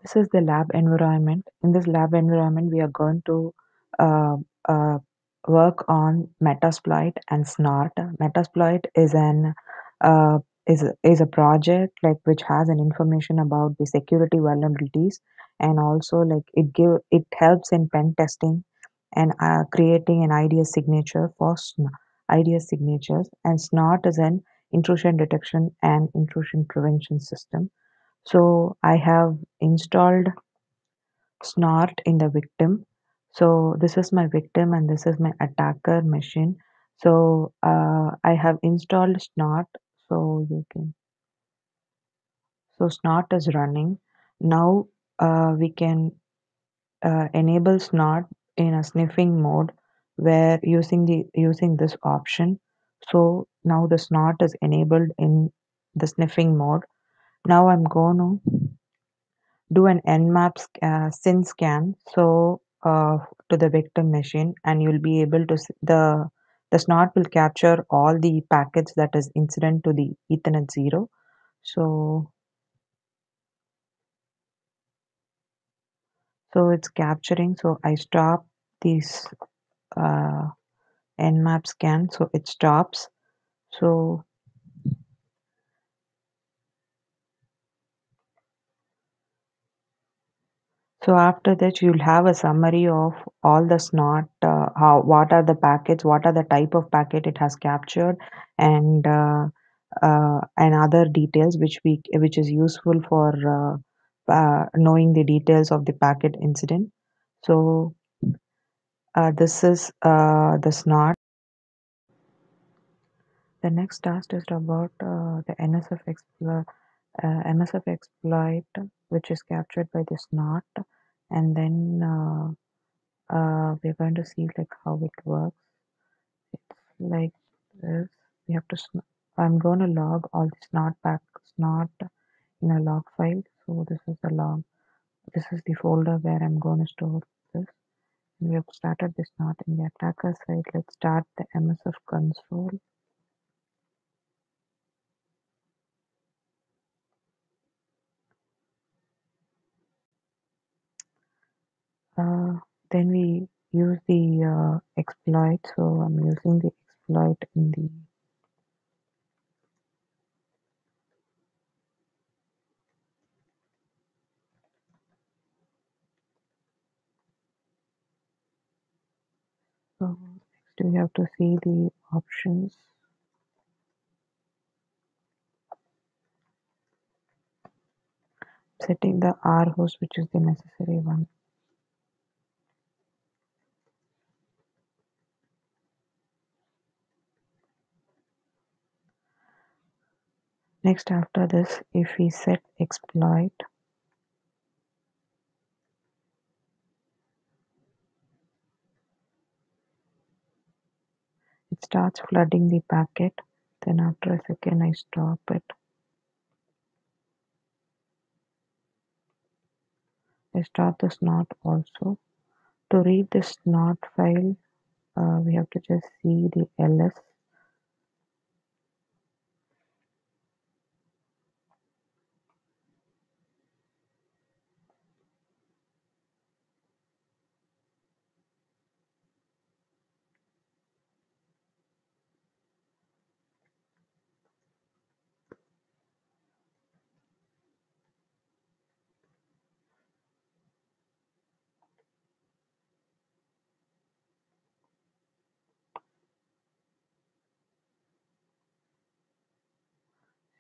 This is the lab environment. In this lab environment, we are going to uh, uh, work on Metasploit and Snort. Metasploit is an uh, is a project like which has an information about the security vulnerabilities, and also like it helps in pen testing and creating an IDS signature for IDS signatures. And Snort is an intrusion detection and intrusion prevention system. So I have installed Snort in the victim. So this is my victim and this is my attacker machine. So I have installed Snort. So you can, so Snort is running. Now we can enable Snort in a sniffing mode where using this option. So now the Snort is enabled in the sniffing mode. Now I'm going to do an nmap SYN scan to the victim machine, and you'll be able to the snort will capture all the packets that is incident to the Ethernet 0. So it's capturing. So I stop this uh, nmap scan, so it stops. So So after that, you'll have a summary of all the snort, what are the packets, what are the type of packet it has captured, and other details which is useful for knowing the details of the packet incident. So this is the snort. The next task is about the NSF exploit, which is captured by the snort, and then. We're going to see like how it works. It's like this. We have to. I'm going to log all the snort in a log file. So this is the log. This is the folder where I'm going to store this. We have started the snort in the attacker side. Let's start the MSF console. Then we use the exploit. So I'm using the exploit in the so next we have to see the options. Setting the R host, which is the necessary one. Next, after this, if we set exploit, it starts flooding the packet. Then after a second, I stop it. I start the snort also. To read the snort file, we have to just see the ls.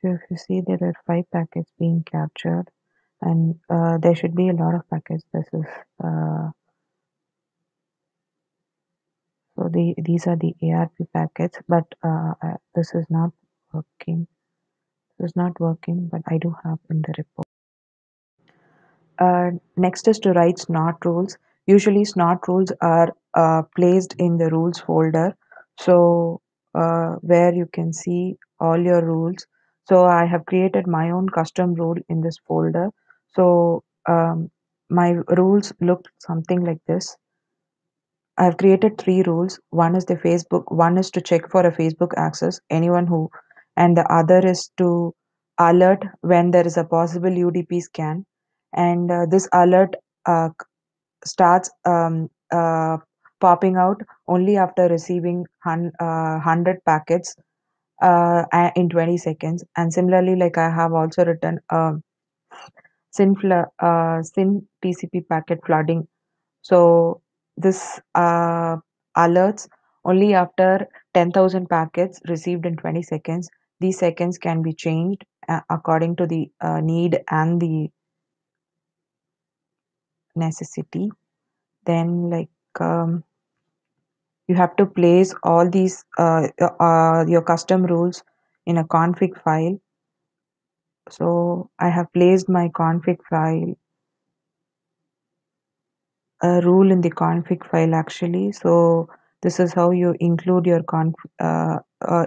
So if you see there are 5 packets being captured, and there should be a lot of packets. This is so these are the ARP packets, but this is not working. This is not working, but I do have in the report. Next is to write snort rules. Usually snort rules are placed in the rules folder. So where you can see all your rules. So I have created my own custom rule in this folder. So my rules look something like this. I have created 3 rules. One is the Facebook, one is to check for a Facebook access, anyone who, and the other is to alert when there is a possible UDP scan, and this alert starts popping out only after receiving 100 packets in 20 seconds. And similarly, like I have also written SYN TCP packet flooding. So this alerts only after 10,000 packets received in 20 seconds. These seconds can be changed according to the need and the necessity. Then, like, you have to place all these your custom rules in a config file. So I have placed my config file, a rule in the config file actually. So this is how you include your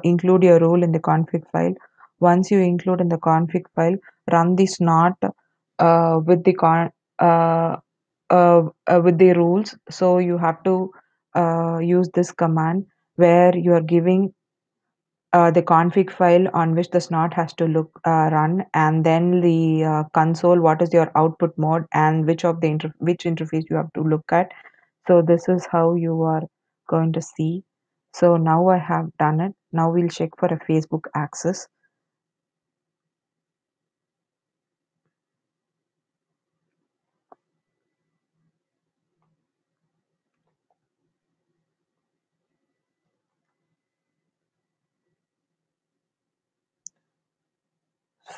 include your rule in the config file. Once you include in the config file, run the snort with the with the rules. So you have to use this command where you are giving the config file on which the snort has to run, and then the console, what is your output mode and which of the which interface you have to look at. So this is how you are going to see. So now I have done it. Now we'll check for a Facebook access.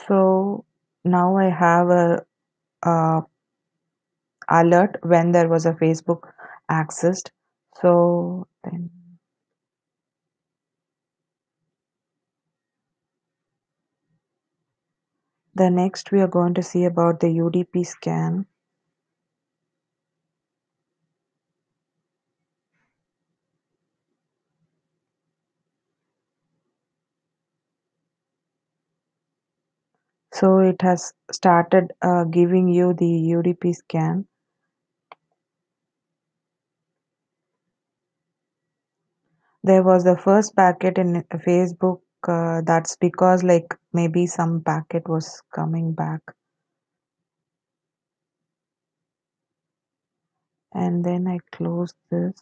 So now I have a alert when there was a Facebook accessed. So then the next we are going to see about the UDP scan. So it has started giving you the UDP scan. There was the first packet in Facebook. That's because like maybe some packet was coming back. And then I close this.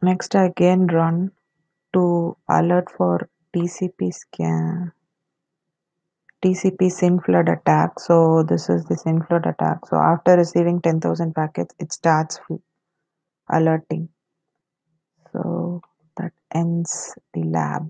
Next I again run to alert for TCP scan. TCP SYN flood attack. So this is the SYN flood attack. So after receiving 10,000 packets, it starts alerting. So that ends the lab.